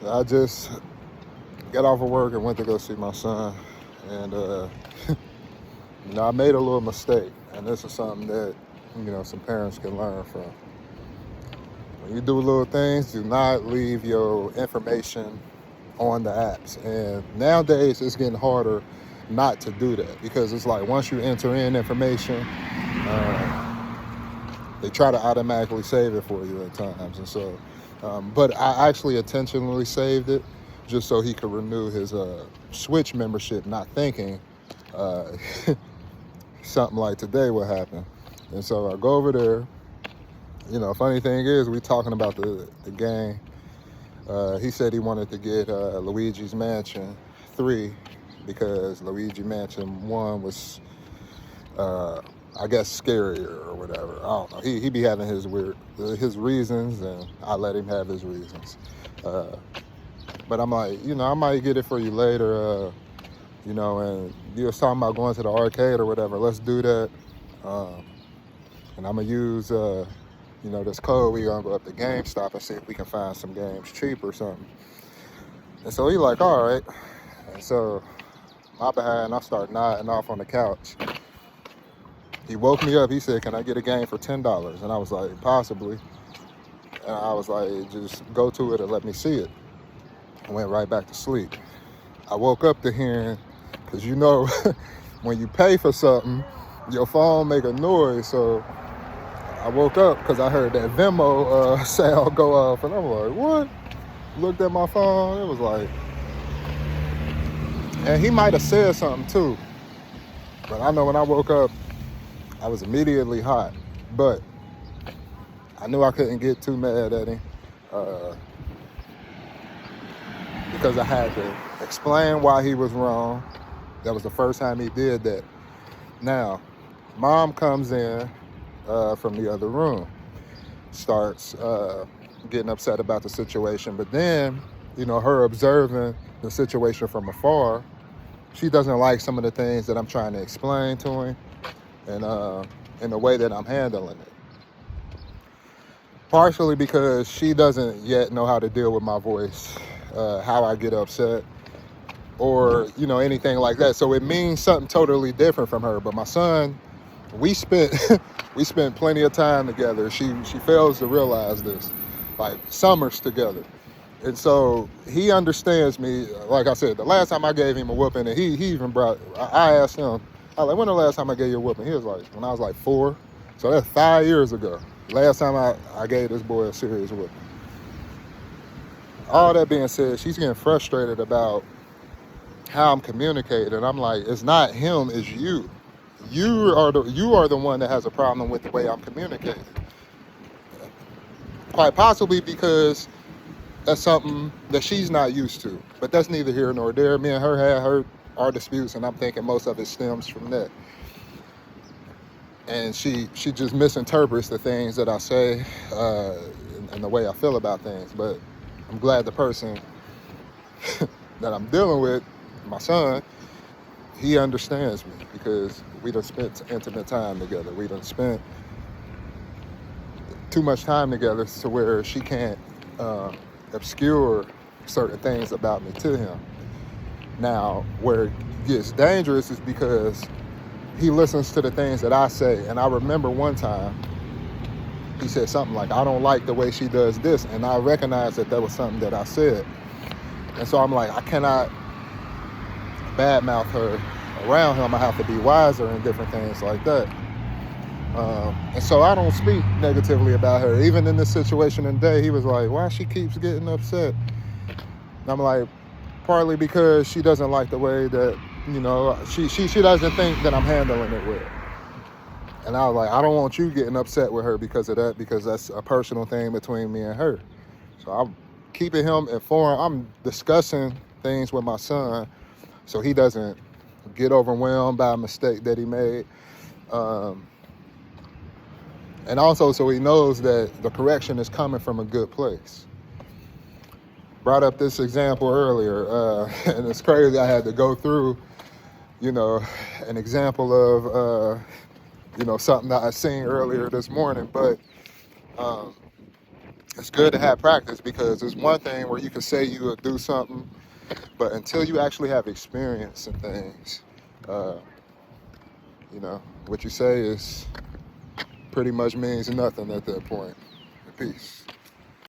I just got off of work and went to go see my son, and I made a little mistake, and this is something that some parents can learn from. When you do little things, do not leave your information on the apps. And nowadays, it's getting harder not to do that because it's like once you enter in information, they try to automatically save it for you at times. And so, but I actually intentionally saved it just so he could renew his Switch membership, not thinking uh, something like today would happen. And so I go over there. Funny thing is, we talking about the game. He said he wanted to get Luigi's Mansion 3 because Luigi Mansion 1 was, I guess, scarier or whatever. I don't know. He be having his reasons, and I let him have his reasons. Uh, but I'm like, I might get it for you later. And you was talking about going to the arcade or whatever. Let's do that. Um, and I'm gonna use this code. We gonna go up to GameStop and see if we can find some games cheap or something. And so he like, all right. And so my behind, I start nodding off on the couch. He woke me up. He said, "Can I get a game for $10?" And I was like, "Possibly." And I was like, "Just go to it and let me see it." I went right back to sleep. I woke up to hearing, because when you pay for something, your phone make a noise. So I woke up because I heard that Venmo sound go off, and I'm like, "What?" Looked at my phone. It was like, and he might have said something too, but I know when I woke up, I was immediately hot. But I knew I couldn't get too mad at him uh, because I had to explain why he was wrong. That was the first time he did that. Now, mom comes in from the other room, starts getting upset about the situation, but then, her observing the situation from afar, she doesn't like some of the things that I'm trying to explain to him, and in the way that I'm handling it. Partially because she doesn't yet know how to deal with my voice, how I get upset, or anything like that. So it means something totally different from her. But my son, we spent we spent plenty of time together. She fails to realize this, like summers together. And so he understands me. Like I said, the last time I gave him a whooping, and he even brought, I asked him, I was like, "When the last time I gave you a whooping?" He was like, "When I was like 4." So that's 5 years ago. Last time I gave this boy a serious whooping. All that being said, she's getting frustrated about how I'm communicating. And I'm like, it's not him, it's you. You are the one that has a problem with the way I'm communicating. Quite possibly because that's something that she's not used to. But that's neither here nor there. Me and her had our disputes, and I'm thinking most of it stems from that. And she just misinterprets the things that I say and the way I feel about things. But I'm glad the person that I'm dealing with, my son, he understands me because we done spent intimate time together. We done spent too much time together to where she can't uh, obscure certain things about me to him. Now, where it gets dangerous is because he listens to the things that I say. And I remember one time he said something like, "I don't like the way she does this." And I recognized that was something that I said. And so I'm like, I cannot badmouth her around him. I have to be wiser and different things like that. And so I don't speak negatively about her. Even in this situation today, he was like, "Why she keeps getting upset?" And I'm like, partly because she doesn't like the way that, she doesn't think that I'm handling it well. And I was like, I don't want you getting upset with her because of that, because that's a personal thing between me and her. So I'm keeping him informed. I'm discussing things with my son so he doesn't get overwhelmed by a mistake that he made. Um, and also so he knows that the correction is coming from a good place. Brought up this example earlier, and it's crazy I had to go through, an example of, something that I seen earlier this morning. But um, it's good to have practice because it's one thing where you can say you will do something, but until you actually have experience in things, uh, you know, what you say is pretty much means nothing at that point. Peace.